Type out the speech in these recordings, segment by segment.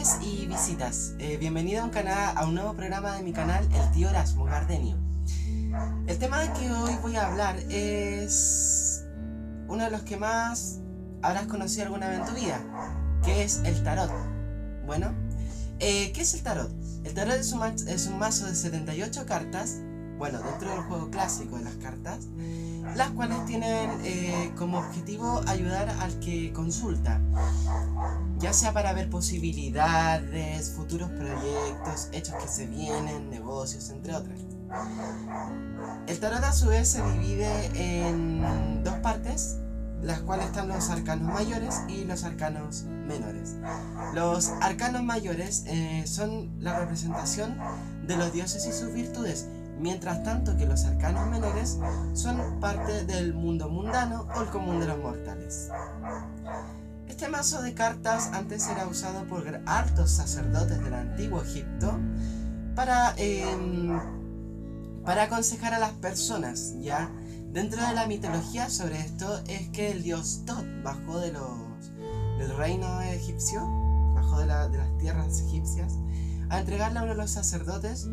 noches y visitas. Bienvenido a un nuevo programa de mi canal, El Tío Erasmo Gardenio. El tema de que hoy voy a hablar es uno de los que más habrás conocido alguna vez en tu vida, que es el tarot. Bueno, ¿qué es el tarot? El tarot es un mazo de 78 cartas, bueno, dentro del juego clásico de las cartas, las cuales tienen como objetivo ayudar al que consulta, ya sea para ver posibilidades, futuros proyectos, hechos que se vienen, negocios, entre otras. El tarot a su vez se divide en dos partes, las cuales están los arcanos mayores y los arcanos menores. Los arcanos mayores son la representación de los dioses y sus virtudes, mientras tanto que los arcanos menores son parte del mundo mundano o el común de los mortales. Este mazo de cartas antes era usado por altos sacerdotes del antiguo Egipto para aconsejar a las personas, ¿ya? Dentro de la mitología sobre esto es que el dios Tot bajó del reino egipcio, bajó de las tierras egipcias, a entregarle a uno de los sacerdotes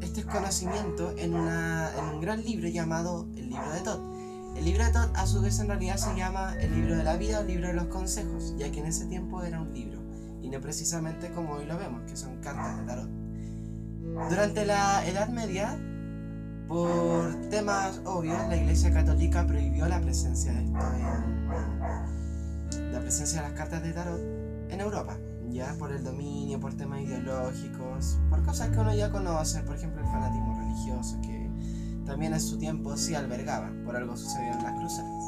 este conocimiento en un gran libro llamado el libro de Tot. El libro de Tot a su vez en realidad se llama el libro de la vida o el libro de los consejos, ya que en ese tiempo era un libro, y no precisamente como hoy lo vemos, que son cartas de tarot. Durante la Edad Media, por temas obvios, la Iglesia Católica prohibió la presencia de esto la presencia de las cartas de tarot en Europa, ya por el dominio, por temas ideológicos, por cosas que uno ya conoce, por ejemplo el fanatismo religioso, que también en su tiempo sí albergaba, por algo sucedió en las cruzadas.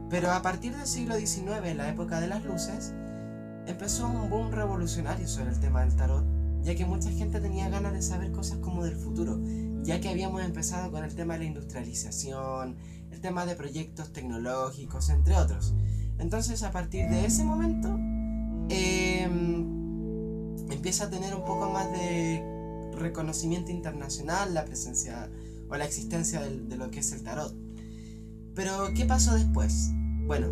Pero a partir del siglo XIX, en la época de las luces, empezó un boom revolucionario sobre el tema del tarot, ya que mucha gente tenía ganas de saber cosas como del futuro, ya que habíamos empezado con el tema de la industrialización, el tema de proyectos tecnológicos, entre otros. Entonces, a partir de ese momento, empieza a tener un poco más de reconocimiento internacional la presencia o la existencia de lo que es el tarot. Pero, ¿qué pasó después? Bueno,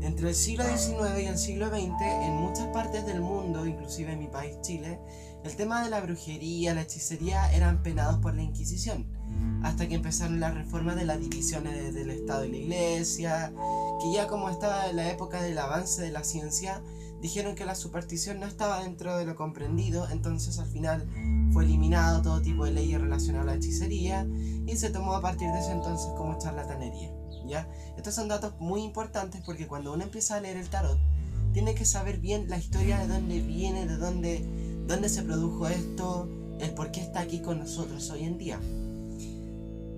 entre el siglo XIX y el siglo XX, en muchas partes del mundo, inclusive en mi país, Chile, el tema de la brujería, la hechicería eran penados por la Inquisición, hasta que empezaron las reformas de las divisiones del Estado y la Iglesia, que ya como estaba en la época del avance de la ciencia, dijeron que la superstición no estaba dentro de lo comprendido, entonces al final fue eliminado todo tipo de leyes relacionadas a la hechicería y se tomó a partir de ese entonces como charlatanería, ¿ya? Estos son datos muy importantes porque cuando uno empieza a leer el tarot, tiene que saber bien la historia de dónde viene, de dónde se produjo esto, el por qué está aquí con nosotros hoy en día.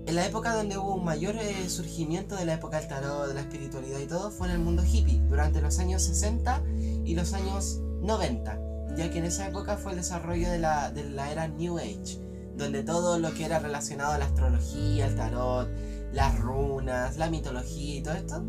En la época donde hubo un mayor surgimiento de la época del tarot, de la espiritualidad y todo, fue en el mundo hippie, durante los años 60 y los años 90, ya que en esa época fue el desarrollo de la era New Age, donde todo lo que era relacionado a la astrología, el tarot, las runas, la mitología y todo esto,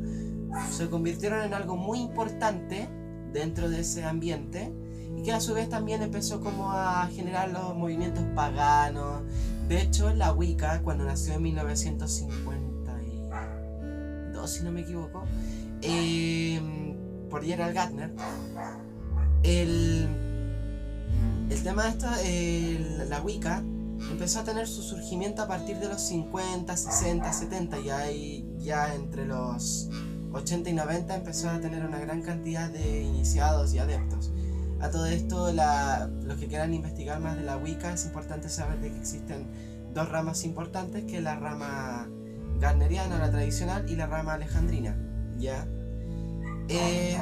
se convirtieron en algo muy importante dentro de ese ambiente, y que a su vez también empezó como a generar los movimientos paganos. De hecho, la Wicca, cuando nació en 1952, si no me equivoco, por Gerald Gardner, el tema de esto, la Wicca empezó a tener su surgimiento a partir de los 50, 60, 70, ya entre los 80 y 90 empezó a tener una gran cantidad de iniciados y adeptos. A todo esto, los que quieran investigar más de la Wicca, es importante saber de que existen dos ramas importantes, que es la rama gardneriana, la tradicional, y la rama alejandrina, ¿ya?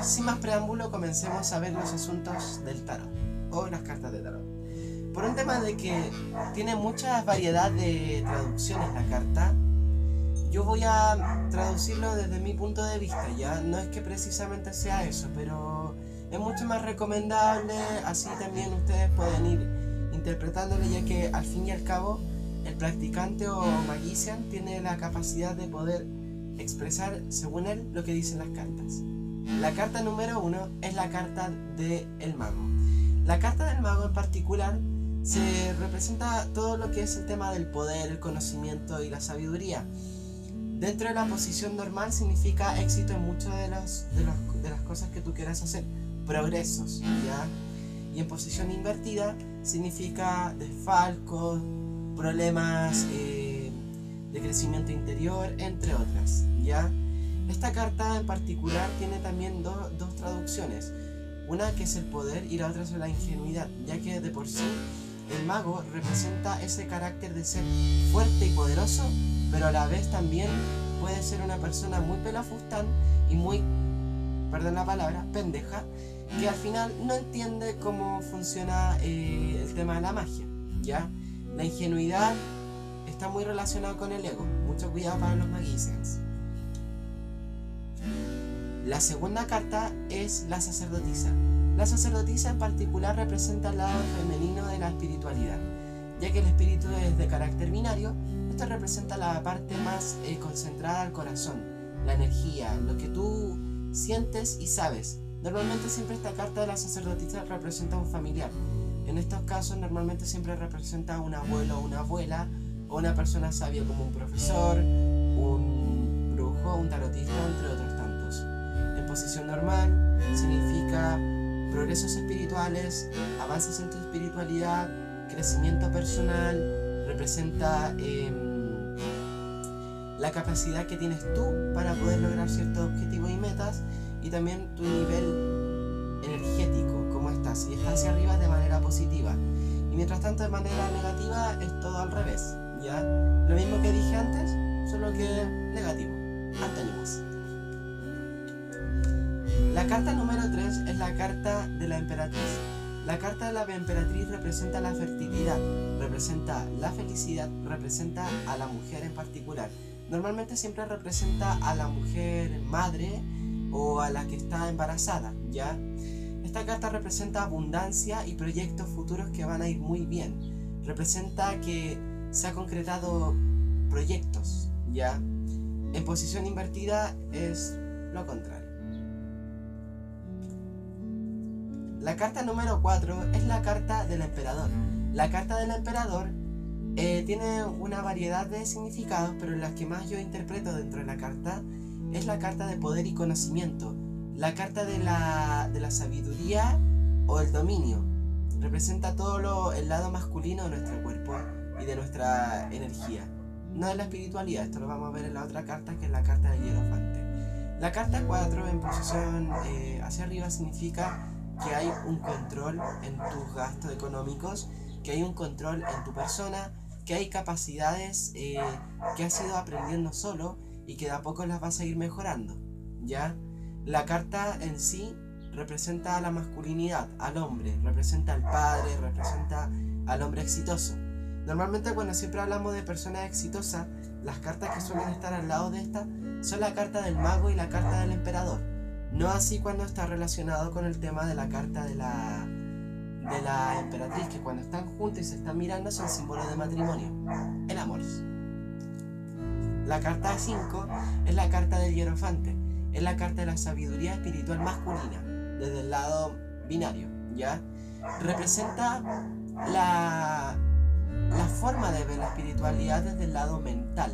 Sin más preámbulo, comencemos a ver los asuntos del tarot, o las cartas de tarot. Por un tema de que tiene mucha variedad de traducciones la carta, yo voy a traducirlo desde mi punto de vista, ¿ya? No es que precisamente sea eso, pero es mucho más recomendable, así también ustedes pueden ir interpretándolo, ya que al fin y al cabo el practicante o magician tiene la capacidad de poder expresar según él lo que dicen las cartas. La carta número 1 es la carta del mago. La carta del mago en particular se representa todo lo que es el tema del poder, el conocimiento y la sabiduría. Dentro de la posición normal significa éxito en muchas de las cosas que tú quieras hacer, progresos, ¿ya? Y en posición invertida significa desfalcos, problemas de crecimiento interior, entre otras, ¿ya? Esta carta en particular tiene también dos traducciones. Una que es el poder y la otra es la ingenuidad, ya que de por sí el mago representa ese carácter de ser fuerte y poderoso, pero a la vez también puede ser una persona muy pelafustán y muy, perdón la palabra, pendeja, que al final no entiende cómo funciona el tema de la magia, ¿ya? La ingenuidad está muy relacionada con el ego, mucho cuidado para los magicians. La segunda carta es la sacerdotisa. La sacerdotisa en particular representa el lado femenino de la espiritualidad, ya que el espíritu es de carácter binario. Esto representa la parte más concentrada al corazón, la energía, lo que tú sientes y sabes. Normalmente siempre esta carta de la sacerdotisa representa a un familiar. En estos casos normalmente siempre representa a un abuelo o una abuela, o una persona sabia como un profesor, un brujo, un tarotista, entre otros tantos. En posición normal significa progresos espirituales, avances en tu espiritualidad, crecimiento personal, representa la capacidad que tienes tú para poder lograr ciertos objetivos y metas, y también tu nivel energético, cómo estás. Si estás hacia arriba de manera positiva, y mientras tanto de manera negativa es todo al revés, ¿ya? Lo mismo que dije antes, solo que negativo, antónimos. La carta número 3 es la carta de la emperatriz. La carta de la emperatriz representa la fertilidad, representa la felicidad, representa a la mujer en particular. Normalmente siempre representa a la mujer madre o a la que está embarazada, ¿ya? Esta carta representa abundancia y proyectos futuros que van a ir muy bien. Representa que se ha concretado proyectos, ¿ya? En posición invertida es lo contrario. La carta número 4 es la carta del emperador. La carta del emperador tiene una variedad de significados, pero las que más yo interpreto dentro de la carta es la carta de poder y conocimiento, la carta de la sabiduría o el dominio. Representa todo el lado masculino de nuestro cuerpo y de nuestra energía, no de la espiritualidad. Esto lo vamos a ver en la otra carta, que es la carta del hierofante. La carta 4 en posición hacia arriba significa que hay un control en tus gastos económicos, que hay un control en tu persona, que hay capacidades que has ido aprendiendo solo y que de a poco las vas a ir mejorando, ¿ya? La carta en sí representa a la masculinidad, al hombre, representa al padre, representa al hombre exitoso. Normalmente cuando siempre hablamos de personas exitosas, las cartas que suelen estar al lado de esta son la carta del mago y la carta del emperador. No así cuando está relacionado con el tema de la carta de la emperatriz, que cuando están juntos y se están mirando son símbolos de matrimonio, el amor. La carta 5 es la carta del hierofante, es la carta de la sabiduría espiritual masculina, desde el lado binario, ¿ya? Representa la forma de ver la espiritualidad desde el lado mental,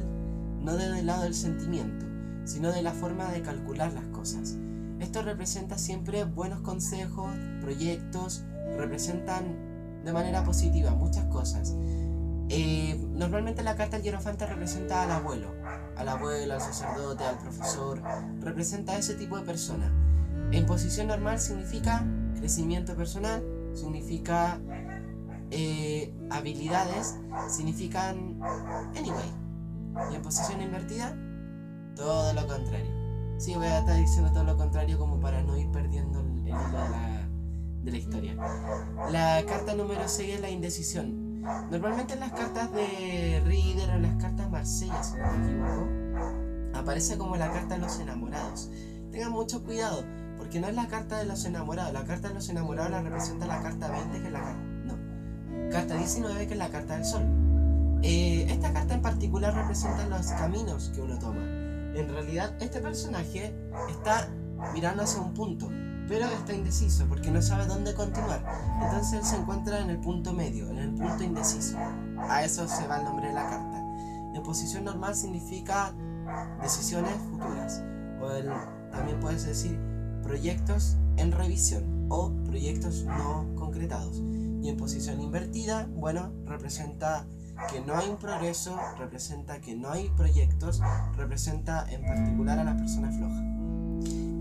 no desde el lado del sentimiento, sino de la forma de calcular las cosas. Esto representa siempre buenos consejos, proyectos, representan de manera positiva muchas cosas. Normalmente la carta del hierofante representa al abuelo, al sacerdote, al profesor, representa a ese tipo de persona. En posición normal significa crecimiento personal, significa habilidades, significan anyway. Y en posición invertida, todo lo contrario. Sí, voy a estar diciendo todo lo contrario como para no ir perdiendo el hilo de la historia. La carta número 6 es la indecisión. Normalmente en las cartas de Rider o en las cartas Marsella, si no me equivoco, aparece como la carta de los enamorados. Tengan mucho cuidado, porque no es la carta de los enamorados. La carta de los enamorados la representa la carta 20, que es la carta 19, que es la carta del sol. Esta carta en particular representa los caminos que uno toma. En realidad este personaje está mirando hacia un punto, pero está indeciso porque no sabe dónde continuar. Entonces él se encuentra en el punto medio, en el punto indeciso. A eso se va el nombre de la carta. En posición normal significa decisiones futuras, o también puedes decir proyectos en revisión. o proyectos no concretados. Y en posición invertida, bueno, representa que no hay un progreso, representa que no hay proyectos, representa en particular a la persona floja.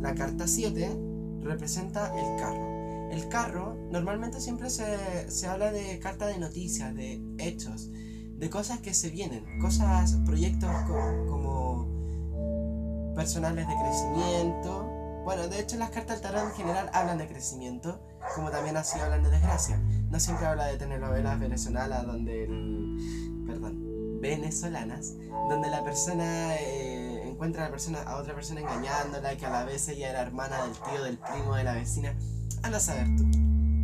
La carta 7 representa el carro. El carro, normalmente siempre se habla de carta de noticias, de hechos, de cosas que se vienen, cosas, proyectos como personales de crecimiento. Bueno, de hecho las cartas del tarot en general hablan de crecimiento, como también así hablan de desgracia. No siempre habla de telenovelas venezolanas venezolanas, donde la persona encuentra a otra persona engañándola, que a la vez ella era hermana del tío, del primo, de la vecina. Anda a saber tú.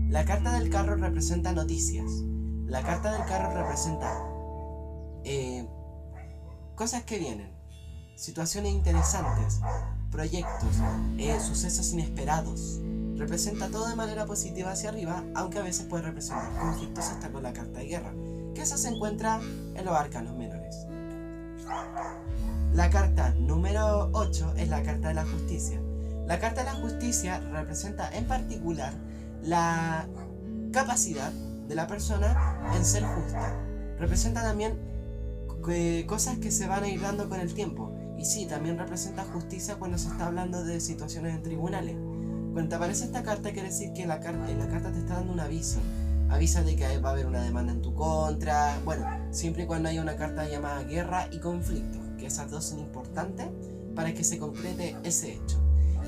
La carta del carro representa noticias. La carta del carro representa cosas que vienen, situaciones interesantes, proyectos, sucesos inesperados. Representa todo de manera positiva hacia arriba, aunque a veces puede representar conflictos hasta con la carta de guerra, que eso se encuentra en los arcanos menores. La carta número 8 es la carta de la justicia. La carta de la justicia representa en particular la capacidad de la persona en ser justa. Representa también cosas que se van a ir dando con el tiempo. Y sí, también representa justicia cuando se está hablando de situaciones en tribunales. Cuando te aparece esta carta quiere decir que la carta te está dando un aviso. Avisa de que va a haber una demanda en tu contra. Bueno, siempre y cuando haya una carta llamada guerra y conflicto, que esas dos son importantes para que se concrete ese hecho.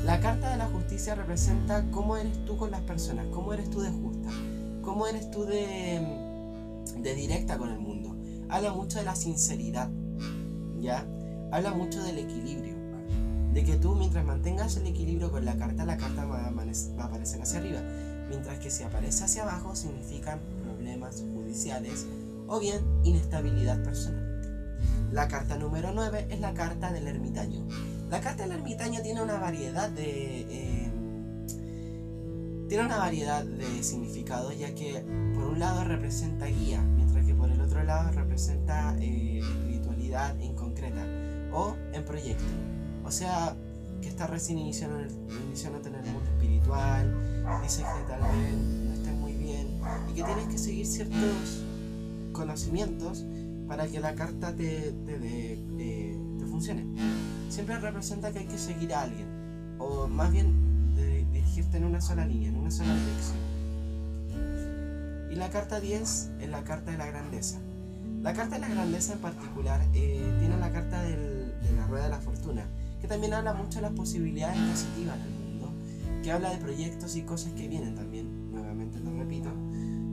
La carta de la justicia representa cómo eres tú con las personas, cómo eres tú de justa, cómo eres tú de directa con el mundo. Habla mucho de la sinceridad, ¿ya? Habla mucho del equilibrio, de que tú mientras mantengas el equilibrio con la carta va a aparecer hacia arriba, mientras que si aparece hacia abajo significan problemas judiciales o bien inestabilidad personal. La carta número 9 es la carta del ermitaño. La carta del ermitaño tiene una variedad de significados, ya que por un lado representa guía, mientras que por el otro lado representa espiritualidad en concreta o en proyecto. O sea, que está recién iniciando en el mundo espiritual, dice que tal vez no esté muy bien y que tienes que seguir ciertos conocimientos para que la carta te funcione. Siempre representa que hay que seguir a alguien, o más bien dirigirte en una sola línea, en una sola dirección. Y la carta 10 es la carta de la grandeza. La carta de la grandeza en particular tiene la carta de la rueda de la fortuna, que también habla mucho de las posibilidades positivas del mundo, que habla de proyectos y cosas que vienen también, nuevamente lo repito,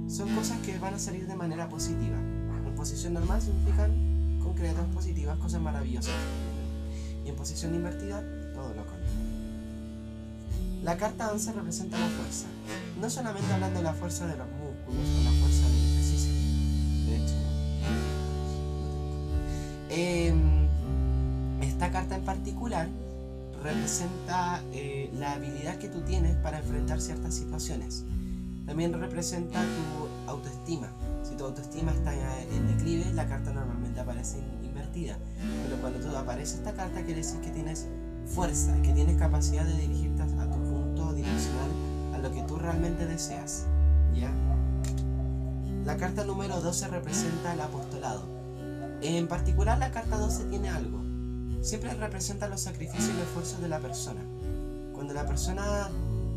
son cosas que van a salir de manera positiva. En posición normal significan concretas, positivas, cosas maravillosas. Y en posición invertida, todo lo contrario. La carta 11 representa la fuerza, no solamente hablando de la fuerza de los músculos o la fuerza del ejercicio, de hecho, esta carta en particular representa la habilidad que tú tienes para enfrentar ciertas situaciones. También representa tu autoestima. Si tu autoestima está en declive, la carta normalmente aparece invertida. Pero cuando tú aparece esta carta, quiere decir que tienes fuerza, que tienes capacidad de dirigirte a tu punto direccional, a lo que tú realmente deseas, ¿ya? La carta número 12 representa el apostolado. En particular, la carta 12 tiene algo. Siempre representa los sacrificios y los esfuerzos de la persona. Cuando la persona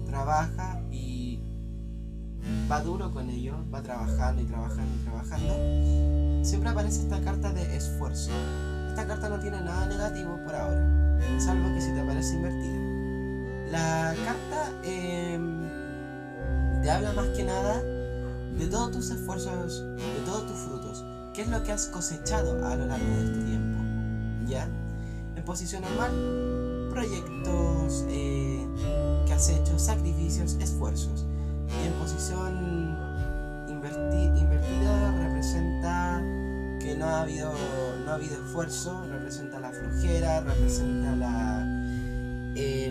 trabaja y va duro con ello, va trabajando y trabajando y trabajando, siempre aparece esta carta de esfuerzo. Esta carta no tiene nada negativo por ahora, salvo que si te aparece invertida. La carta te habla más que nada de todos tus esfuerzos, de todos tus frutos. ¿Qué es lo que has cosechado a lo largo de este tiempo? ¿Ya? En posición normal, proyectos que has hecho, sacrificios, esfuerzos. Y en posición invertida representa que no ha habido esfuerzo, representa la flojera, representa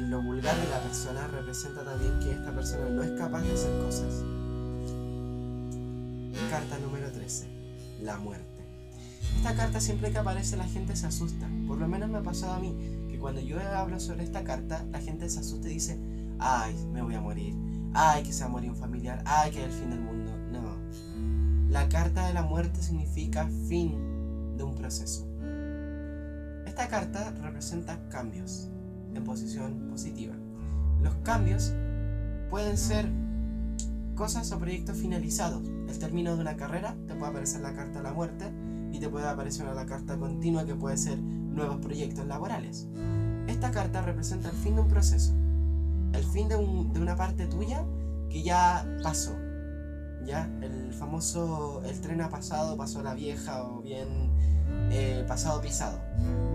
lo vulgar de la persona, representa también que esta persona no es capaz de hacer cosas. Carta número 13, la muerte. Esta carta siempre que aparece la gente se asusta. Por lo menos me ha pasado a mí, que cuando yo hablo sobre esta carta, la gente se asusta y dice: ay, me voy a morir, ay, que se va a morir un familiar, ay, que es el fin del mundo. No. La carta de la muerte significa fin de un proceso. Esta carta representa cambios en posición positiva. Los cambios pueden ser cosas o proyectos finalizados. El término de una carrera, te puede aparecer la carta de la muerte, y te puede aparecer la carta continua, que puede ser nuevos proyectos laborales. Esta carta representa el fin de un proceso, el fin de una parte tuya que ya pasó. Ya el famoso el tren ha pasado, pasó la vieja, o bien pasado pisado.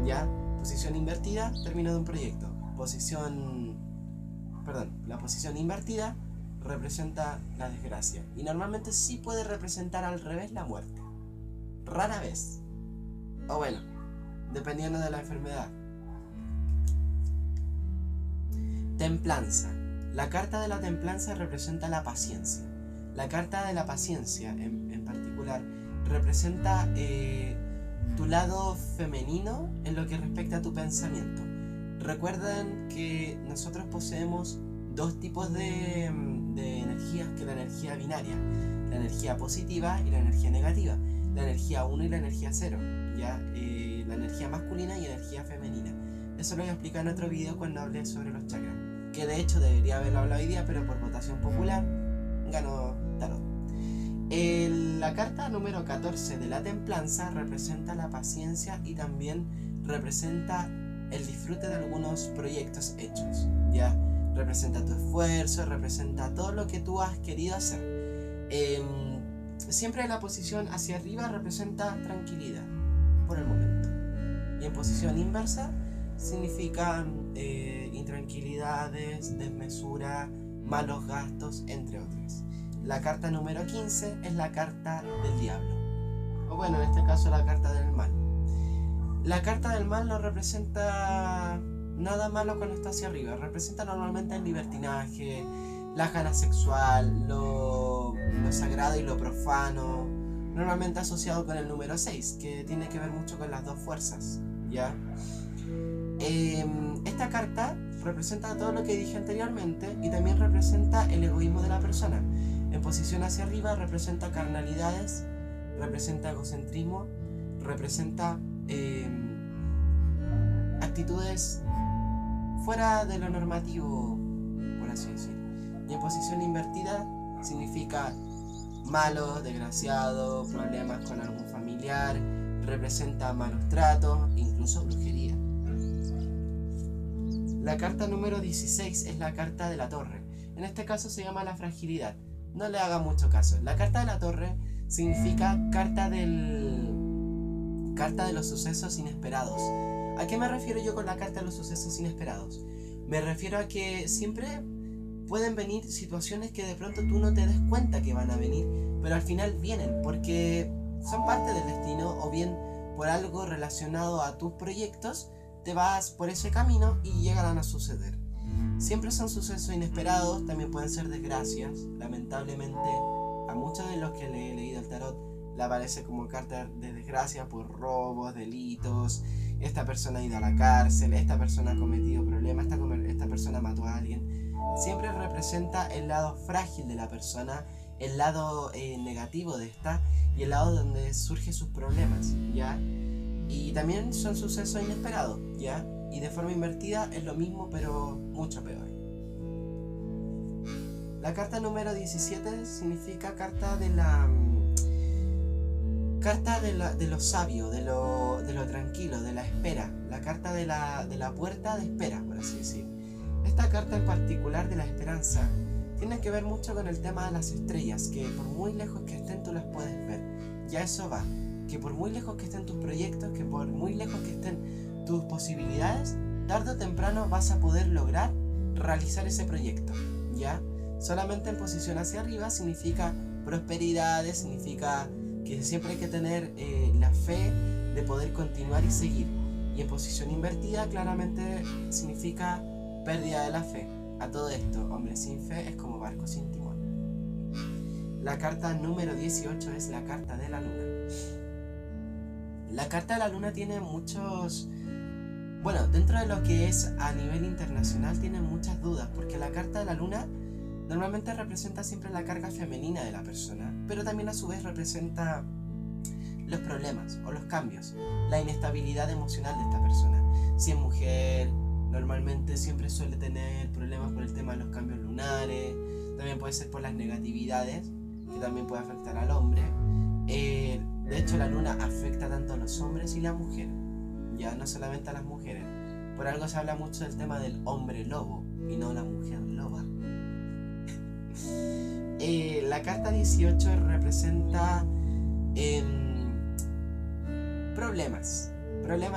Ya posición invertida, término de un proyecto. La posición invertida representa la desgracia, y normalmente sí puede representar al revés la muerte. Rara vez, o bueno, dependiendo de la enfermedad. Templanza. La carta de la templanza representa la paciencia. La carta de la paciencia en particular representa tu lado femenino en lo que respecta a tu pensamiento. Recuerden que nosotros poseemos dos tipos de energías, que es la energía binaria, la energía positiva y la energía negativa, la energía 1 y la energía 0, ¿ya? La energía masculina y energía femenina. Eso lo voy a explicar en otro video cuando hable sobre los chakras, que de hecho debería haberlo hablado hoy día, pero por votación popular ganó Tarot. La carta número 14 de la templanza representa la paciencia y también representa el disfrute de algunos proyectos hechos, ¿ya? Representa tu esfuerzo, representa todo lo que tú has querido hacer. Siempre la posición hacia arriba representa tranquilidad por el momento, y en posición inversa significan intranquilidades, desmesura, malos gastos, entre otras. La carta número 15 es la carta del diablo, o bueno, en este caso la carta del mal. La carta del mal no representa nada malo cuando está hacia arriba, representa normalmente el libertinaje, la gana sexual, lo sagrado y lo profano, normalmente asociado con el número 6, que tiene que ver mucho con las dos fuerzas, ¿ya? Esta carta representa todo lo que dije anteriormente, y también representa el egoísmo de la persona. En posición hacia arriba representa carnalidades, representa egocentrismo, representa actitudes fuera de lo normativo, por así decirlo. Y en posición invertida significa malo, desgraciado, problemas con algún familiar, representa malos tratos, incluso brujería. La carta número 16 es la carta de la torre. En este caso se llama la fragilidad. No le haga mucho caso. La carta de la torre significa carta de los sucesos inesperados. ¿A qué me refiero yo con la carta de los sucesos inesperados? Me refiero a que siempre pueden venir situaciones que de pronto tú no te des cuenta que van a venir, pero al final vienen porque son parte del destino, o bien por algo relacionado a tus proyectos te vas por ese camino y llegarán a suceder. Siempre son sucesos inesperados, también pueden ser desgracias. Lamentablemente a muchos de los que le he leído el tarot le aparece como carta de desgracia por robos, delitos, esta persona ha ido a la cárcel, esta persona ha cometido problemas, esta persona mató a alguien. Siempre representa el lado frágil de la persona, el lado negativo de esta, y el lado donde surgen sus problemas, ¿ya? Y también son sucesos inesperados, ¿ya? Y de forma invertida es lo mismo, pero mucho peor. La carta número 17 significa carta de lo sabio, de lo tranquilo, de la espera. La carta de la puerta de espera, por así decir. Esta carta en particular de la esperanza tiene que ver mucho con el tema de las estrellas, que por muy lejos que estén tú las puedes ver. Ya eso va, que por muy lejos que estén tus proyectos, que por muy lejos que estén tus posibilidades, tarde o temprano vas a poder lograr realizar ese proyecto, ¿ya? Solamente en posición hacia arriba significa prosperidad, significa que siempre hay que tener la fe de poder continuar y seguir. Y en posición invertida claramente significa pérdida de la fe. A todo esto, hombre sin fe es como barco sin timón. La carta número 18 es la carta de la luna. La carta de la luna tiene muchos... Bueno, dentro de lo que es a nivel internacional tiene muchas dudas, porque la carta de la luna normalmente representa siempre la carga femenina de la persona, pero también a su vez representa los problemas o los cambios, la inestabilidad emocional de esta persona. Si es mujer, normalmente siempre suele tener problemas por el tema de los cambios lunares, también puede ser por las negatividades, que también puede afectar al hombre. De hecho, la luna afecta tanto a los hombres y las mujeres, ya no solamente a las mujeres. Por algo se habla mucho del tema del hombre lobo y no la mujer loba. La carta 18 representa problemas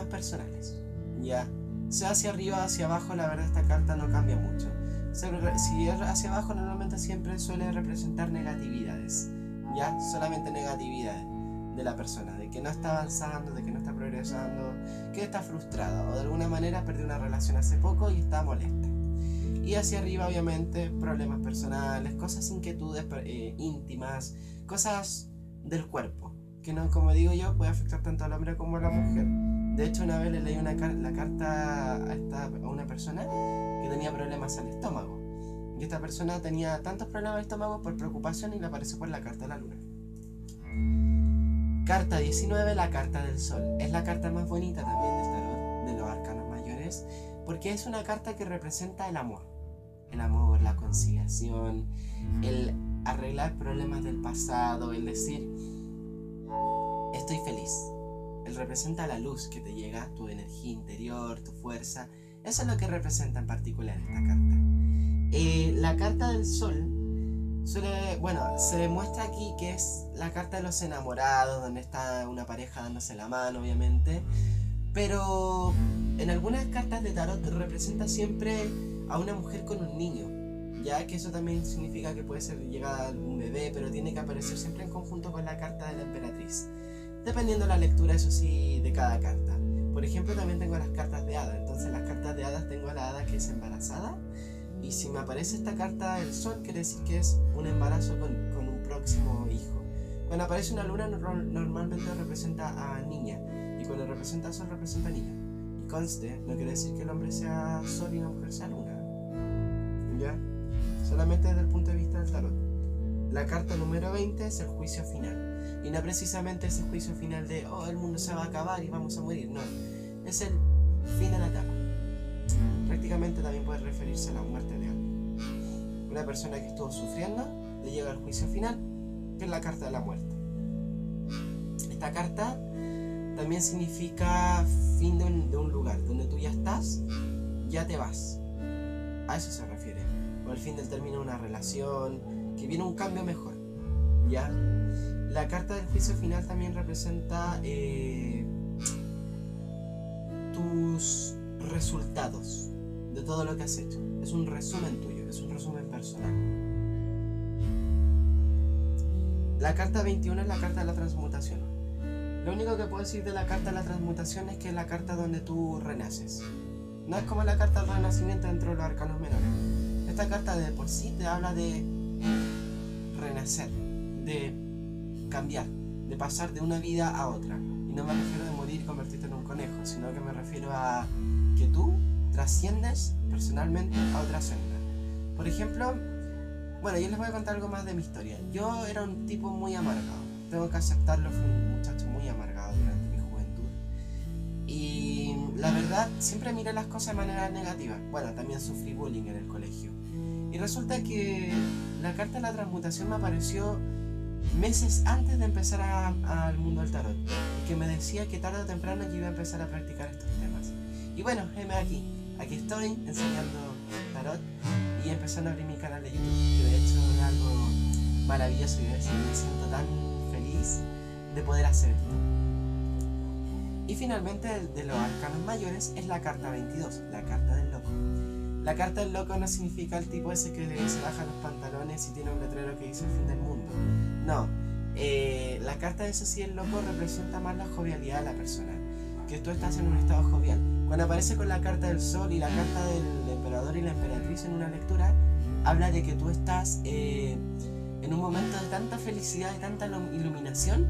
personales, ya sea hacia arriba o hacia abajo. La verdad, esta carta no cambia mucho. Si es hacia abajo, normalmente siempre suele representar negatividades, ya solamente negatividades de la persona, de que no está avanzando, de que no está progresando, que está frustrada o de alguna manera perdió una relación hace poco y está molesta. Y hacia arriba, obviamente, problemas personales, cosas, inquietudes íntimas, cosas del cuerpo, que no, como digo yo, puede afectar tanto al hombre como a la mujer. De hecho, una vez le leí la carta a una persona que tenía problemas al estómago, y esta persona tenía tantos problemas al estómago por preocupación y le apareció por la carta de la luna. Carta 19, la carta del sol. Es la carta más bonita también del tarot, de los arcanos mayores, porque es una carta que representa el amor, la conciliación, el arreglar problemas del pasado, el decir estoy feliz. Él representa la luz que te llega, tu energía interior, tu fuerza. Eso es lo que representa en particular esta carta. La carta del sol se demuestra aquí que es la carta de los enamorados, donde está una pareja dándose la mano, obviamente. Pero en algunas cartas de tarot representa siempre a una mujer con un niño, ya que eso también significa que puede ser llegada un bebé, pero tiene que aparecer siempre en conjunto con la carta de la emperatriz, dependiendo la lectura, eso sí, de cada carta. Por ejemplo, también tengo las cartas de hadas. Entonces, las cartas de hadas, tengo a la hada que es embarazada, y si me aparece esta carta del sol, quiere decir que es un embarazo con un próximo hijo. Cuando aparece una luna, normalmente representa a niña, y cuando representa a sol, representa a niña. Y conste, no quiere decir que el hombre sea sol y la mujer sea luna, ¿ya? Solamente desde el punto de vista del tarot. La carta número 20 es el juicio final, y no precisamente es el juicio final de el mundo se va a acabar y vamos a morir, no, es el fin de la etapa. Prácticamente también puede referirse a la muerte de alguien. Una persona que estuvo sufriendo le llega al juicio final, que es la carta de la muerte. Esta carta también significa fin de un lugar donde tú ya estás, ya te vas, a eso se refiere, o el fin del término de una relación, que viene un cambio mejor, ¿ya? La carta del juicio final también representa tus resultados de todo lo que has hecho. Es un resumen tuyo, es un resumen personal. La carta 21 es la carta de la transmutación. Lo único que puedo decir de la carta de la transmutación es que es la carta donde tú renaces. No es como la carta del renacimiento dentro de los arcanos menores. Esta carta de por sí te habla de renacer, de cambiar, de pasar de una vida a otra. Y no me refiero de morir y convertirte en un conejo, sino que me refiero a que tú trasciendes personalmente a otra senda. Por ejemplo, yo les voy a contar algo más de mi historia. Yo era un tipo muy amargado, tengo que aceptarlo, fui un muchacho muy amargado durante mi juventud. Y la verdad, siempre miré las cosas de manera negativa. También sufrí bullying en el colegio. Y resulta que la carta de la transmutación me apareció meses antes de empezar al mundo del tarot, y que me decía que tarde o temprano yo iba a empezar a practicar estos temas. Y heme aquí estoy enseñando tarot y empezando a abrir mi canal de YouTube, que de hecho es algo maravilloso y me siento tan feliz de poder hacer esto. Y finalmente, de los arcanos mayores, es la carta 22, la carta del loco. La carta del loco no significa el tipo ese que se baja los pantalones y tiene un letrero que dice el fin del mundo. No, la carta de eso sí, el loco representa más la jovialidad de la persona, que tú estás en un estado jovial. Cuando aparece con la carta del sol y la carta del emperador y la emperatriz en una lectura, habla de que tú estás en un momento de tanta felicidad y tanta iluminación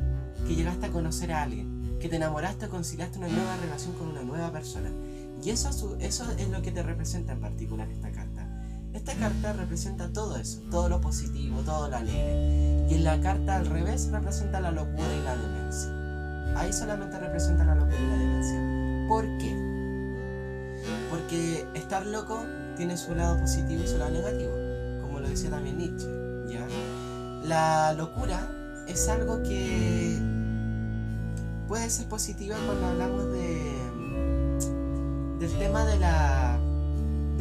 que llegaste a conocer a alguien, que te enamoraste o conciliaste una nueva relación con una nueva persona. Y eso es lo que te representa en particular esta carta. Esta carta representa todo eso, todo lo positivo, todo lo alegre. Y en la carta al revés representa la locura y la demencia. Ahí solamente representa la locura y la demencia. ¿Por qué? Porque estar loco tiene su lado positivo y su lado negativo, como lo decía también Nietzsche, ¿ya? La locura es algo que puede ser positiva cuando hablamos del tema de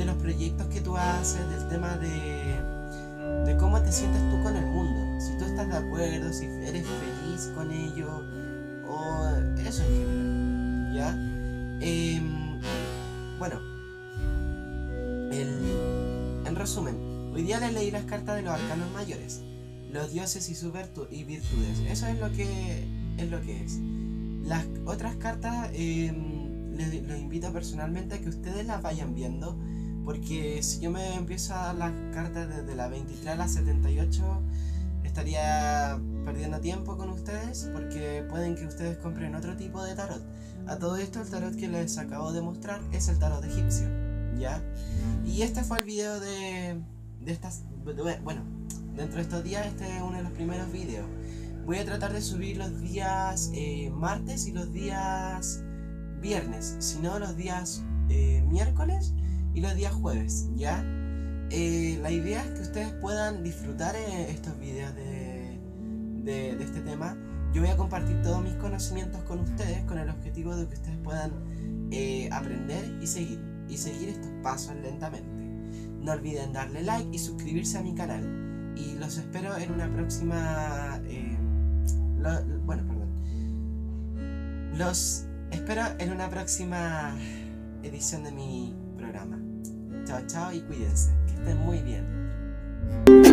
los proyectos que tú haces, del tema de cómo te sientes tú con el mundo, si tú estás de acuerdo, si eres feliz con ello, o eso en general, ¿ya? Bueno, en resumen, hoy día les leí las cartas de los arcanos mayores, los dioses y sus virtudes. Eso es lo que es. Las otras cartas les invito personalmente a que ustedes las vayan viendo, porque si yo me empiezo a dar las cartas desde la 23 a la 78 estaría perdiendo tiempo con ustedes, porque pueden que ustedes compren otro tipo de tarot. A todo esto, el tarot que les acabo de mostrar es el tarot egipcio, ¿ya? Y este fue el video de estas... Bueno, dentro de estos días este es uno de los primeros videos. Voy a tratar de subir los días martes y los días viernes, si no los días miércoles y los días jueves, ¿ya? La idea es que ustedes puedan disfrutar estos videos de este tema. Yo voy a compartir todos mis conocimientos con ustedes con el objetivo de que ustedes puedan aprender y seguir estos pasos lentamente. No olviden darle like y suscribirse a mi canal. Y los espero en una próxima... Los espero en una próxima edición de mi programa. Chao, chao y cuídense. Que estén muy bien.